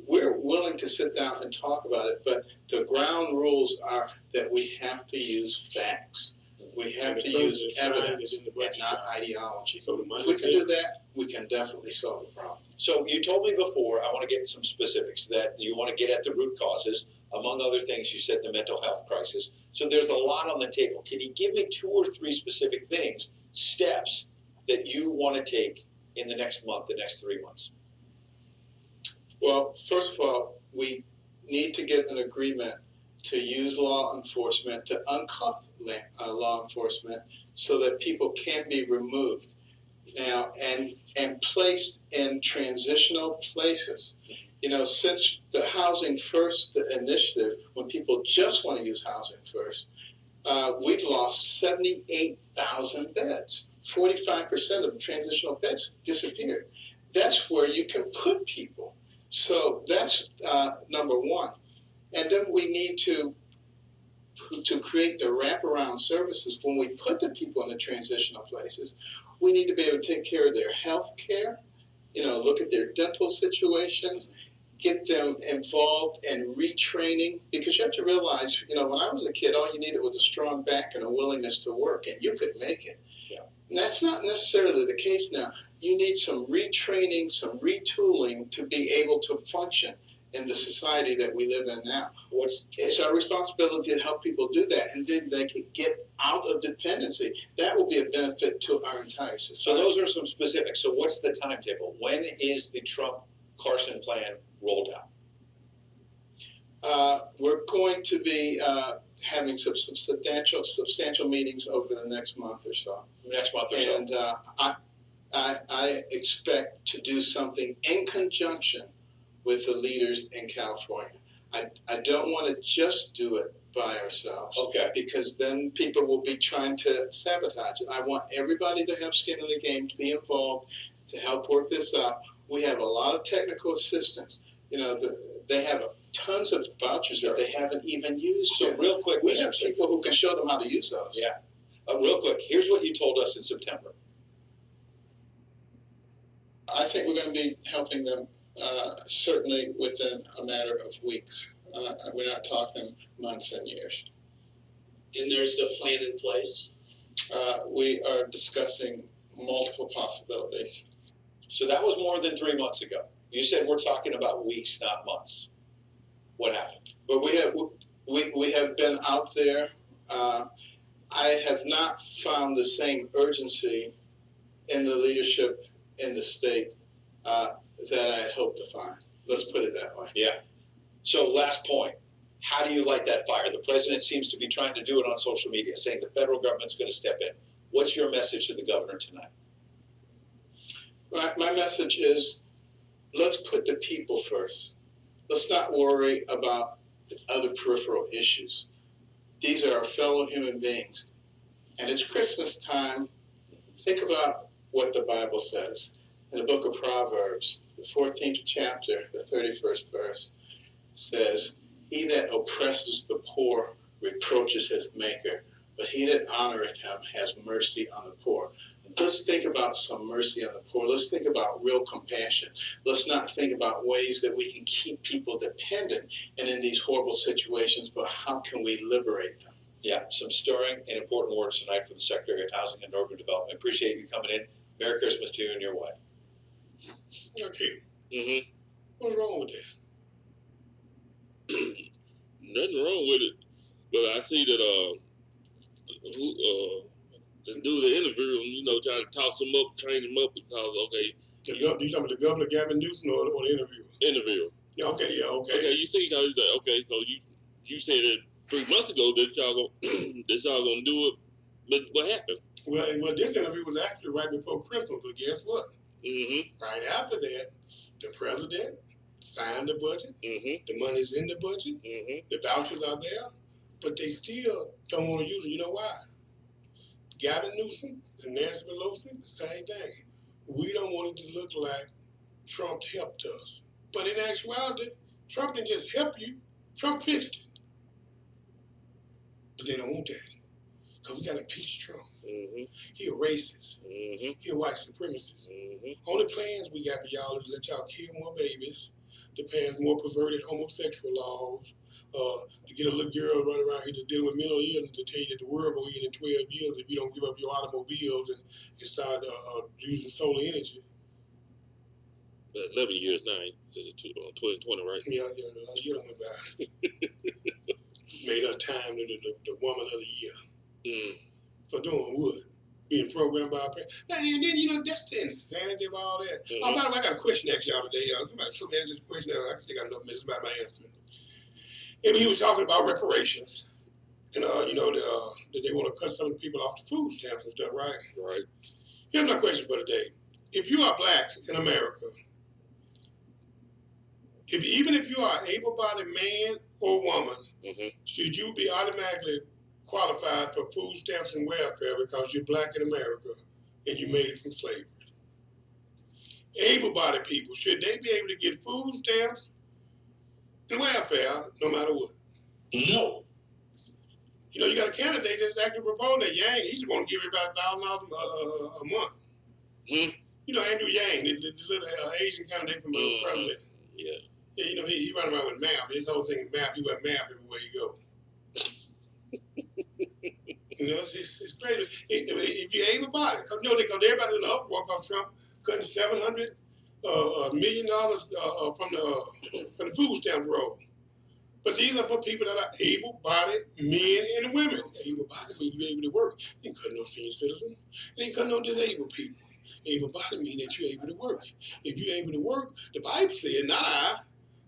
We're willing to sit down and talk about it, but the ground rules are that we have to use facts. We have to use evidence and not ideology. So if we can do that, we can definitely solve the problem. So you told me before, I want to get some specifics, that you want to get at the root causes. Among other things, you said the mental health crisis. So there's a lot on the table. Can you give me 2 or 3 specific things, steps, that you want to take in the next month, the next 3 months? Well, first of all, we need to get an agreement to use law enforcement, to uncuff law enforcement so that people can be removed now and placed in transitional places. You know, since the Housing First initiative, when people just want to use Housing First, we've lost 78,000 beds. 45% of the transitional beds disappeared. That's where you can put people. So that's number one. And then we need to create the wraparound services. When we put the people in the transitional places, we need to be able to take care of their health care, you know, look at their dental situations, get them involved in retraining, because you have to realize, when I was a kid, all you needed was a strong back and a willingness to work, and you could make it. Yeah. And that's not necessarily the case now. You need some retraining, some retooling to be able to function in the society that we live in now. It's our responsibility to help people do that, and then they can get out of dependency. That will be a benefit to our entire society. So those are some specifics. So what's the timetable? When is the Trump-Carson plan rolled out? We're going to be having some substantial meetings over the next month or so. And I expect to do something in conjunction with the leaders in California. I don't want to just do it by ourselves. Okay. Because then people will be trying to sabotage it. I want everybody to have skin in the game, to be involved, to help work this out. We have a lot of technical assistance. They have tons of vouchers that they haven't even used yet. So real quick, we have people who can show them how to use those. Yeah. Real quick, here's what you told us in September. I think we're going to be helping them certainly within a matter of weeks. We're not talking months and years. And there's the plan in place? We are discussing multiple possibilities. So that was more than 3 months ago. You said we're talking about weeks, not months. What happened? But we have been out there. I have not found the same urgency in the leadership in the state that I had hoped to find. Let's put it that way. Yeah. So last point, how do you light that fire? The president seems to be trying to do it on social media, saying the federal government's going to step in. What's your message to the governor tonight? My message is, let's put the people first. Let's not worry about the other peripheral issues. These are our fellow human beings. And it's Christmas time. Think about what the Bible says. In the book of Proverbs, the 14th chapter, the 31st verse, says, "He that oppresses the poor reproaches his maker, but he that honoreth him has mercy on the poor." Let's think about some mercy on the poor. Let's think about real compassion. Let's not think about ways that we can keep people dependent and in these horrible situations, but how can we liberate them? Yeah, some stirring and important words tonight from the Secretary of Housing and Urban Development. Appreciate you coming in. Merry Christmas to you and your wife. Okay. Mm-hmm. What's wrong with that? Nothing wrong with it, but I see that the dude that interviewed him, trying to toss him up, train him up, because you talking about the governor Gavin Newsom or the interviewer? Interview. Yeah. Okay. Okay, you see, because he's like, okay, so you said that 3 months ago that y'all gonna do it, but what happened? Well, this interview was actually right before Christmas, but guess what? Mm-hmm. Right after that, the president signed the budget. Mm-hmm. The money's in the budget. Mm-hmm. The vouchers are there, but they still don't want to use it. You know why? Gavin Newsom and Nancy Pelosi, the same thing. We don't want it to look like Trump helped us. But in actuality, Trump didn't just help you. Trump fixed it. But they don't want that. Because we got to impeach Trump. Mm-hmm. He a racist. Mm-hmm. He a white supremacist. Mm-hmm. Only plans we got for y'all is let y'all kill more babies, to pass more perverted homosexual laws, to get a little girl running around here that's dealing with mental illness to tell you that the world will end in 12 years if you don't give up your automobiles and start using solar energy. 11 years now, since 2020, right? Yeah, a year went by. Made her time the woman of the year. Mm. For doing what? Being programmed by our parents. Now, and then, that's the insanity of all that. Mm-hmm. Oh, by the way, I got a question to ask y'all today. Somebody told me to ask this question. I still got enough minutes about my answer. And he was talking about reparations. And, that they want to cut some of the people off the food stamps and stuff, right? Right. Here's my question for today. If you are black in America, even if you are an able-bodied man or woman, mm-hmm. should you be automatically qualified for food stamps and welfare because you're black in America and you made it from slavery? Able-bodied people, should they be able to get food stamps and welfare no matter what? No. You got a candidate that's actually proposing that. Yang, he just want to give everybody $1,000 a month. Mm-hmm. Andrew Yang, the little Asian candidate from president. Yeah. Yeah, you know, he run around with map. His whole thing is map. He wear map everywhere he go. You know, it's great. If you're able-bodied, because you know, everybody's in the uproar because Trump cutting $700 million from the food stamp roll. But these are for people that are able-bodied men and women. Able-bodied means you're able to work. You ain't cutting no senior citizen. You ain't cutting no disabled people. Able-bodied means that you're able to work. If you're able to work, the Bible said, not I,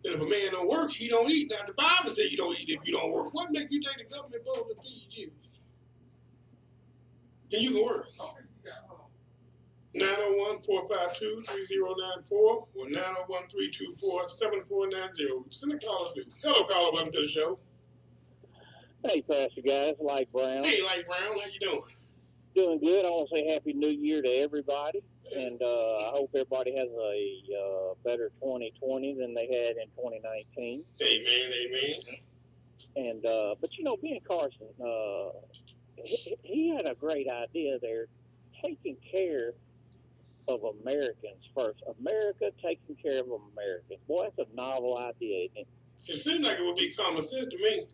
that if a man don't work, he don't eat. Now, the Bible said you don't eat if you don't work. What make you think the government supposed to feed you? And you can work. 901-452-3094 or 901-324-7490. Send a caller through. Hello, caller. Welcome to the show. Hey, Pastor guys, Light Brown. Hey, Light Brown. How you doing? Doing good. I want to say Happy New Year to everybody. And I hope everybody has a better 2020 than they had in 2019. Amen, amen. And but you know, Ben Carson, he had a great idea there, taking care of Americans first. America taking care of Americans. Boy, that's a novel idea, isn't it? It seems like it would be common sense to me.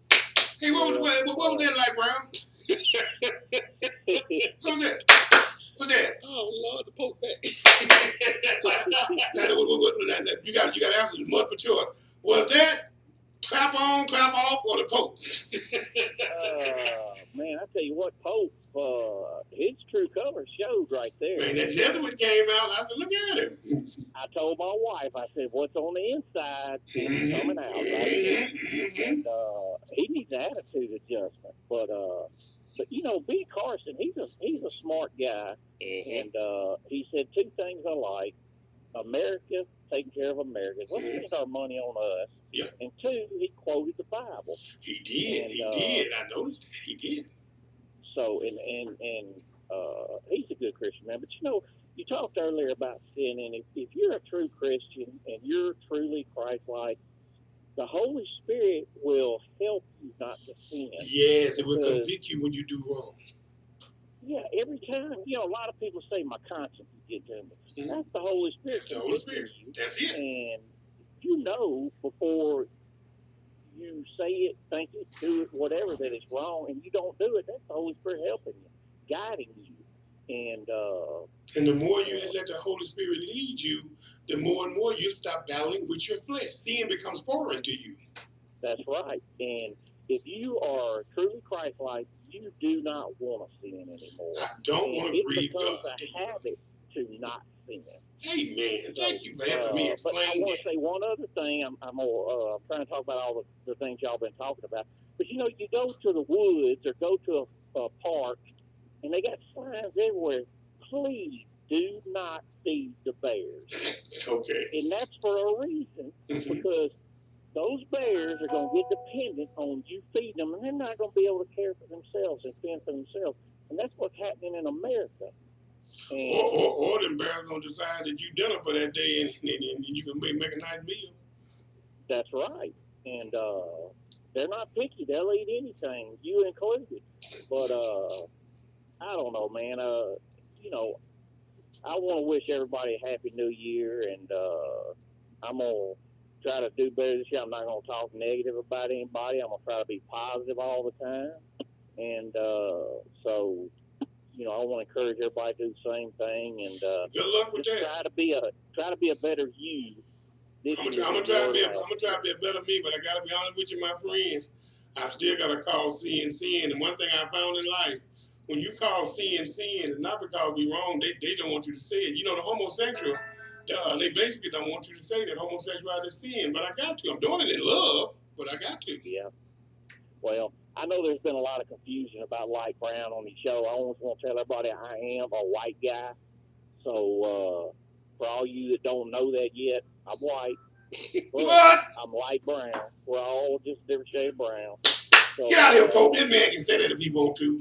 Hey, what was that, Light Brown? What was that? What's that? Oh Lord, the Pope back. You got to answer the multiple choice. Was that clap on, clap off, or the Pope? Man, I tell you what, Pope, his true colors showed right there. Man, that Jesuit came out. I said, look at him. I told my wife, I said, what's on the inside is coming out, right? And he needs attitude adjustment. But you know, B. Carson, he's a smart guy, and he said two things I like: America, taking care of Americans. Let's spend our money on us. Yeah. And two, he quoted the Bible. He did. And, he did. I noticed that. He did. So, and he's a good Christian man. But you know, you talked earlier about sin, and if you're a true Christian and you're truly Christ-like, the Holy Spirit will help you not to sin. Yes, it will convict you when you do wrong. Yeah, every time. You know, a lot of people say my conscience is getting to me. Mm-hmm. That's the Holy Spirit. That's the Holy Spirit. That's it. And you know before you say it, think it, do it, whatever, that it's wrong, and you don't do it, that's the Holy Spirit helping you, guiding you. And the more you let the Holy Spirit lead you, the more and more you stop battling with your flesh. Sin becomes foreign to you. That's right. And if you are truly Christ-like, you do not want to sin anymore. I don't want to grieve God. It becomes a habit to not sin. Amen. Thank you for helping me explain that. But I want to say one other thing. I'm trying to talk about all the things y'all been talking about. But you know, you go to the woods or go to a park, and they got signs everywhere. Please do not feed the bears. Okay. And that's for a reason, because those bears are going to get dependent on you feeding them, and they're not going to be able to care for themselves and fend for themselves. And that's what's happening in America. Or them bears going to decide that you dinner for that day, and you can make a nice meal. That's right. And they're not picky. They'll eat anything, you included. But I don't know, man. You know, I want to wish everybody a Happy New Year, and I'm going to try to do better this year. I'm not going to talk negative about anybody. I'm going to try to be positive all the time. And so, you know, I want to encourage everybody to do the same thing. And good luck with that. Try to be a better you. I'm gonna try to be a better me, but I gotta be honest with you, my friend. I still gotta call sin. And one thing I found in life, when you call sin, it's not because we wrong. They don't want you to say it. You know, the homosexual, they basically don't want you to say that homosexuality is sin. But I got to. I'm doing it in love, but I got to. Yeah. Well, I know there's been a lot of confusion about Light Brown on the show. I always want to tell everybody I am a white guy. So for all you that don't know that yet, I'm white. What? I'm light brown. We're all just a different shade of brown. So, get out of here, Pope. That man can say that if he want to.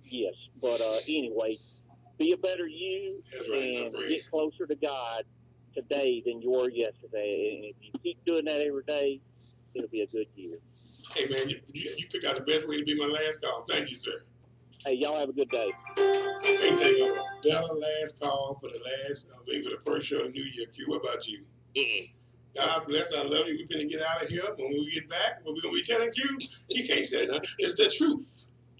Yes, but anyway, be a better you. That's right, and get closer to God today than you were yesterday. And if you keep doing that every day, it'll be a good year. Hey, man, you picked out the best way to be my last call. Thank you, sir. Hey, y'all have a good day. I can't think of a better last call for the first show of the new year. Q, what about you? God bless. I love you. We're going to get out of here. When we get back, what we're going to be telling you, he can't say nothing. It's the truth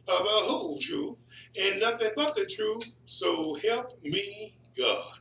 of the whole truth and nothing but the truth. So help me God.